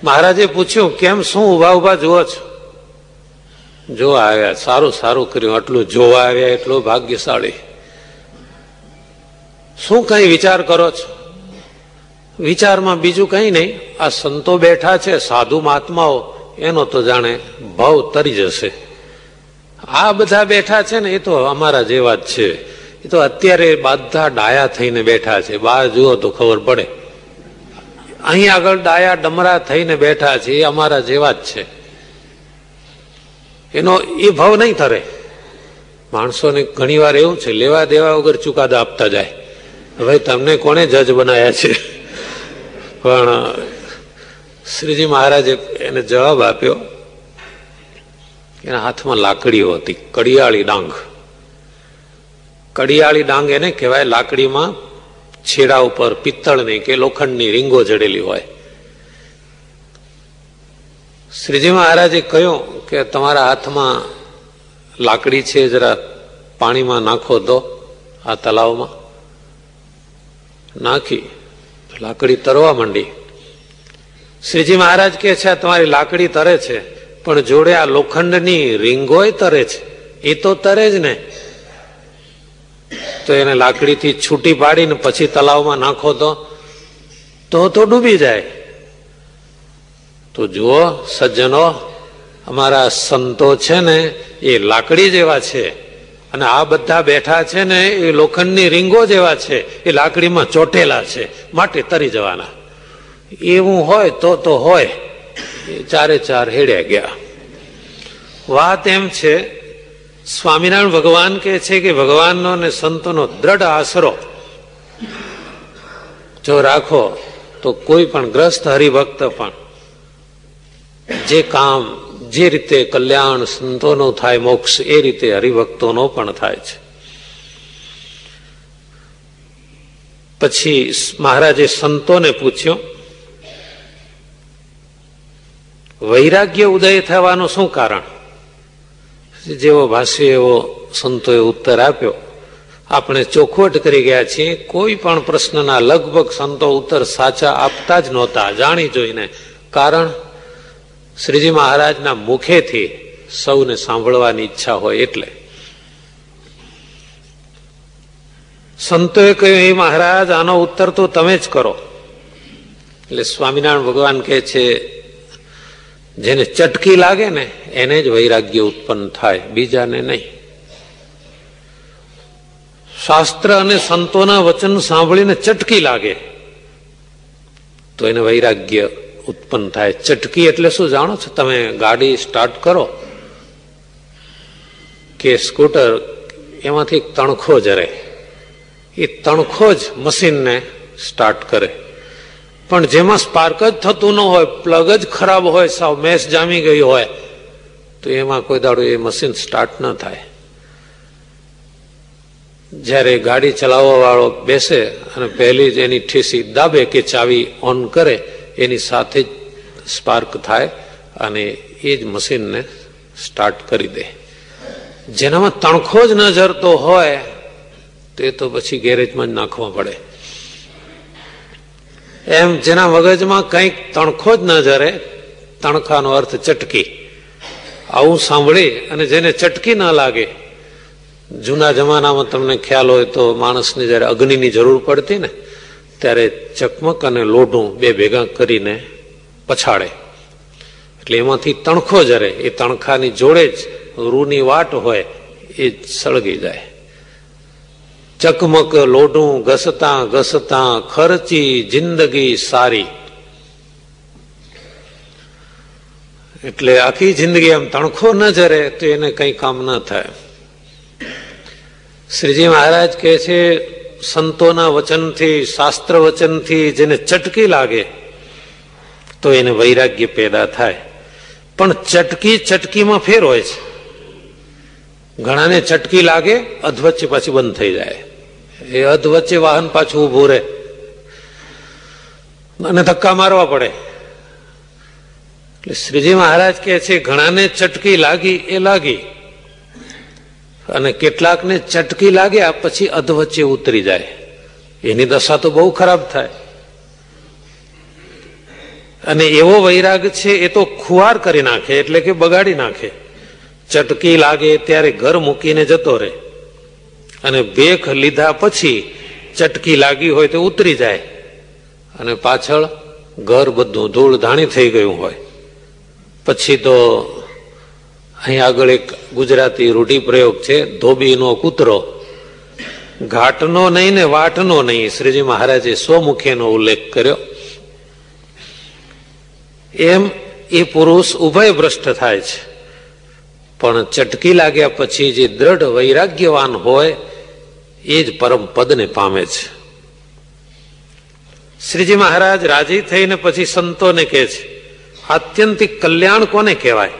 મહારાજે પૂછ્યું, કેમ શું ઉભા ઉભા જુઓ છો? જોવા આવ્યા. સારું સારું કર્યું, આટલું જોવા આવ્યા એટલું ભાગ્યશાળી. શું કઈ વિચાર કરો છો? વિચારમાં બીજું કઈ નહીં, આ સંતો બેઠા છે, સાધુ મહાત્માઓ, એનો તો જાણે ભાવ તરી જશે. આ બધા બેઠા છે ને એ તો અમારા જેવા જ છે. એ તો અત્યારે બધા ડાયા થઈને બેઠા છે, બહાર જુઓ તો ખબર પડે. અહીં આગળ ડાયા ડમરા થઈને બેઠા છે, એ અમારા જેવા જ છે. એનો એ ભાવ નહીં તરે. માણસોને ઘણી વાર એવું છે, લેવા દેવા વગર ચુકાદા આપતા જાય. હવે તમને કોને જજ બનાયા છે? પણ શ્રીજી મહારાજે એને જવાબ આપ્યો. એના હાથમાં લાકડીઓ હતી, કડિયાળી ડાંગ. કડિયાળી ડાંગ એને કહેવાય, લાકડીમાં છેડા ઉપર પિત્તળની કે લોખંડની રીંગો જડેલી હોય. શ્રીજી મહારાજે કહ્યું કે તમારા હાથમાં લાકડી છે, જરા પાણીમાં નાખો તો. આ તલાવમાં નાખી લાકડી તરવા માંડી. શ્રીજી મહારાજ કહે છે, તમારી લાકડી તરે છે, પણ જોડે આ લોખંડની રીંગોય તરે છે. એ તો તરે જ ને. તો એને લાકડીથી છૂટી પાડીને પછી તલાવમાં નાખો તો ડૂબી જાય. તો જુઓ સજ્જનો, અમારા સંતો છે ને એ લાકડી જેવા છે, અને આ બધા બેઠા છે ને એ લોખંડની રીંગો જેવા છે, એ લાકડીમાં ચોટેલા છે, માટે તરી જવાના. એવું હોય તો હોય. એ ચારે ચાર હેડ્યા ગયા. વાત એમ છે, સ્વામિનારાયણ ભગવાન કહે છે કે ભગવાનનો ને સંતોનો દ્રઢ આશરો જો રાખો તો કોઈ પણ ગ્રસ્ત હરિભક્ત પણ જે કામ જે રીતે કલ્યાણ સંતોનો થાય, મોક્ષ, એ રીતે હરિભક્તોનો પણ થાય છે. પછી મહારાજે સંતોને પૂછ્યું, વૈરાગ્ય ઉદય થવાનું શું કારણ? જેવો ભાષ્ય એવો સંતોએ ઉત્તર આપ્યો. આપણે ચોખવટ કરી ગયા છીએ, કોઈ પણ પ્રશ્નના લગભગ સંતો ઉત્તર સાચા આપતા જ નહોતા, જાણી જોઈને. કારણ શ્રીજી મહારાજના મુખેથી સૌને સાંભળવાની ઈચ્છા હોય એટલે. સંતોએ કહ્યું, હે મહારાજ, આનો ઉત્તર તો તમે જ કરો. એટલે સ્વામિનારાયણ ભગવાન કહે છે, જેને ચટકી લાગે ને એને જ વૈરાગ્ય ઉત્પન્ન થાય, બીજાને નહીં. શાસ્ત્ર અને સંતોના વચન સાંભળીને ચટકી લાગે તો એને વૈરાગ્ય ઉત્પન્ન થાય. ચટકી એટલે શું જાણો છો તમે? ગાડી સ્ટાર્ટ કરો કે સ્કૂટર, એમાંથી એક તણખો જરે. એ તણખો જ મશીનને સ્ટાર્ટ કરે. પણ જેમાં સ્પાર્ક જ થતું ન હોય, પ્લગ જ ખરાબ હોય, સાવ મેસ જામી ગઈ હોય, તો એમાં કોઈ દાડો એ મશીન સ્ટાર્ટ ન થાય. જ્યારે ગાડી ચલાવવા વાળો બેસે અને પહેલી જ એની ઠેસી દાબે કે ચાવી ઓન કરે, એની સાથે જ સ્પાર્ક થાય અને એ જ મશીનને સ્ટાર્ટ કરી દે. જેનામાં તણખો જ ન જરતો હોય તે તો પછી ગેરેજમાં જ નાખવા પડે. એમ જેના મગજમાં કંઈક તણખો જ ન જરે, તણખાનો અર્થ ચટકી, આવું સાંભળી અને જેને ચટકી ન લાગે. જૂના જમાનામાં તમને ખ્યાલ હોય તો માણસને જયારે અગ્નિની જરૂર પડતી ને ત્યારે ચકમક અને લોઢું બે ભેગા કરીને પછાડે, એટલે એમાંથી તણખો જરે. એ તણખાની જોડે જ રૂની વાટ હોય, એ સળગી જાય. ચકમક લોઢું ઘસતા ઘસતા ખર્ચી જિંદગી સારી. એટલે આખી જિંદગી એમ તણખો ન જરે તો એને કઈ કામ ન થાય. શ્રીજી મહારાજ કહે છે, સંતોના વચનથી, શાસ્ત્ર વચનથી જેને ચટકી લાગે તો એને વૈરાગ્ય પેદા થાય. પણ ચટકીમાં ફેર હોય છે. ઘણાને ચટકી લાગે, અધવચ્ચે પાછી બંધ થઈ જાય. એ અધવચ્ચે વાહન પાછું ઉભું રહે અને ધક્કા મારવા પડે. એટલે શ્રીજી મહારાજ કહે છે, ઘણાને ચટકી લાગી એ લાગી, અને કેટલાકને ચટકી લાગ્યા પછી અધવચ્ચે ઉતરી જાય. એની દશા તો બહુ ખરાબ થાય. અને એવો વૈરાગ છે એ તો ખુવાર કરી નાખે, એટલે કે બગાડી નાખે. ચટકી લાગે ત્યારે ઘર મૂકીને જતો રહે, અને ભેખ લીધા પછી ચટકી લાગી હોય તો ઉતરી જાય, અને પાછળ ઘર બધું ધૂળ ધાણી થઈ ગયું હોય. પછી તો અહીં આગળ એક ગુજરાતી રૂઢિપ્રયોગ છે, ધોબીનો કૂતરો. ઘાટનો નહીં ને વાટનો નહીં, શ્રીજી મહારાજે સ્વમુખેનો ઉલ્લેખ કર્યો. એમ એ પુરુષ ઉભય ભ્રષ્ટ થાય છે, પણ ચટકી લાગ્યા પછી જે દ્રઢ વૈરાગ્યવાન હોય એ જ પરમ પદને પામે છે. શ્રીજી મહારાજ રાજી થઈને પછી સંતોને કહે છે, આત્યંતિક કલ્યાણ કોને કહેવાય?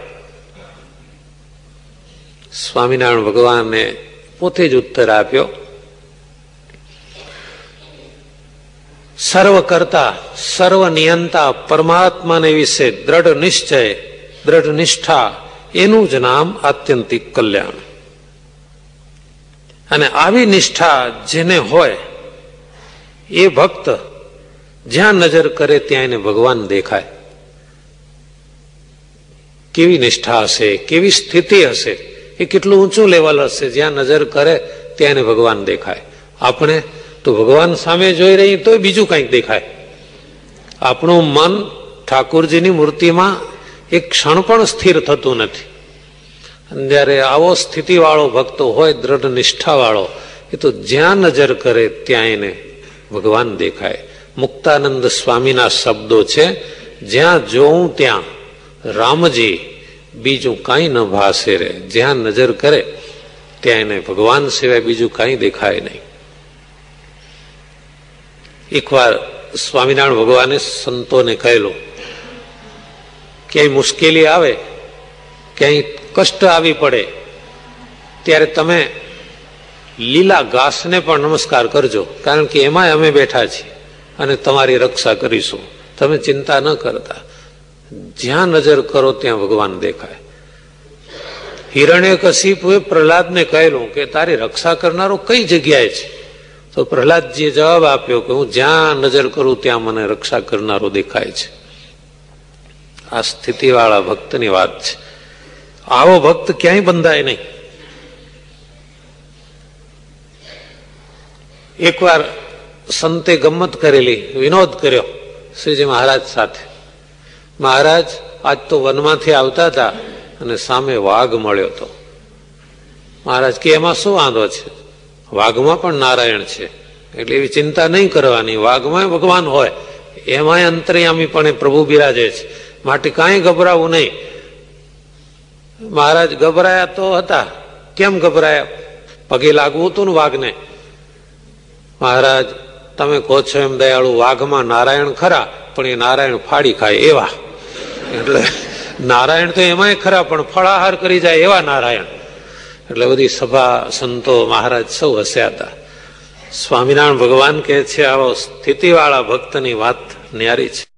સ્વામિનારાયણ ભગવાને પોતે જ ઉત્તર આપ્યો, સર્વ કરતા સર્વ નિયંતા પરમાત્માને વિશે દ્રઢ નિશ્ચય, દ્રઢ નિષ્ઠા, એનું જ નામ આત્યંતિક કલ્યાણ. અને આવી નિષ્ઠા જેને હોય એ ભક્ત જ્યાં નજર કરે ત્યાં એને ભગવાન દેખાય. કેવી નિષ્ઠા હશે, કેવી સ્થિતિ હશે, એ કેટલું ઊંચું લેવલ હશે, જ્યાં નજર કરે ત્યાં એને ભગવાન દેખાય. આપણે તો ભગવાન સામે જોઈ રહી તો બીજું કંઈક દેખાય. આપણું મન ઠાકોરજીની મૂર્તિમાં એક ક્ષણ પણ સ્થિર થતું નથી. જયારે આવો સ્થિતિવાળો ભક્તો હોય, દ્રઢ નિષ્ઠાવાળો, એ તો જ્યાં નજર કરે ત્યાં એને ભગવાન દેખાય. મુક્તાનંદ સ્વામીના શબ્દો છે, જ્યાં જોઉં ત્યાં રામજી, બીજું કાંઈ ન ભાસે રે. જ્યાં નજર કરે ત્યાં એને ભગવાન સિવાય બીજું કાંઈ દેખાય નહીં. એકવાર સ્વામિનારાયણ ભગવાને સંતોને કહેલું, ક્યાંય મુશ્કેલી આવે, ક્યાંય કષ્ટ આવી પડે, ત્યારે તમે લીલા ઘાસને પણ નમસ્કાર કરજો, કારણ કે એમાંય અમે બેઠા છીએ અને તમારી રક્ષા કરીશું. તમે ચિંતા ન કરતા, જ્યાં નજર કરો ત્યાં ભગવાન દેખાય. હિરણ્યકશિપુએ પ્રહલાદને કહેલું કે તારી રક્ષા કરનારો કઈ જગ્યાએ છે? તો પ્રહલાદજીએ જવાબ આપ્યો કે હું જ્યાં નજર કરું ત્યાં મને રક્ષા કરનારો દેખાય છે. આ સ્થિતિવાળા ભક્તની વાત છે. આવો ભક્ત ક્યાંય બંધાય નહીં. એકવાર સંતે ગમ્મત કરેલી, વિનોદ કર્યો શ્રીજી મહારાજ સાથે. મહારાજ આજ તો વનમાંથી આવતા હતા અને સામે વાઘ મળ્યો હતો. મહારાજ કે એમાં શું વાંધો છે? વાઘમાં પણ નારાયણ છે, એટલે એવી ચિંતા નહીં કરવાની. વાઘમાં ભગવાન હોય, એમાંય અંતર્યામી પણ પ્રભુ બિરાજે છે, માટે કાંઈ ગભરાવું નહીં. મહારાજ ગભરાયા તો હતા. કેમ ગભરાયા? પગે લાગવું હતું ને વાઘને. મહારાજ તમે કહો છો એમ દયાળુ, વાઘમાં નારાયણ ખરા, પણ એ નારાયણ ફાડી ખાય એવા. એટલે નારાયણ તો એમાંય ખરા, પણ ફળાહાર કરી જાય એવા નારાયણ. એટલે બધી સભા, સંતો, મહારાજ સૌ હસ્યા હતા. સ્વામિનારાયણ ભગવાન કહે છે, આવો સ્થિતિવાળા ભક્તની વાત ન્યારી છે.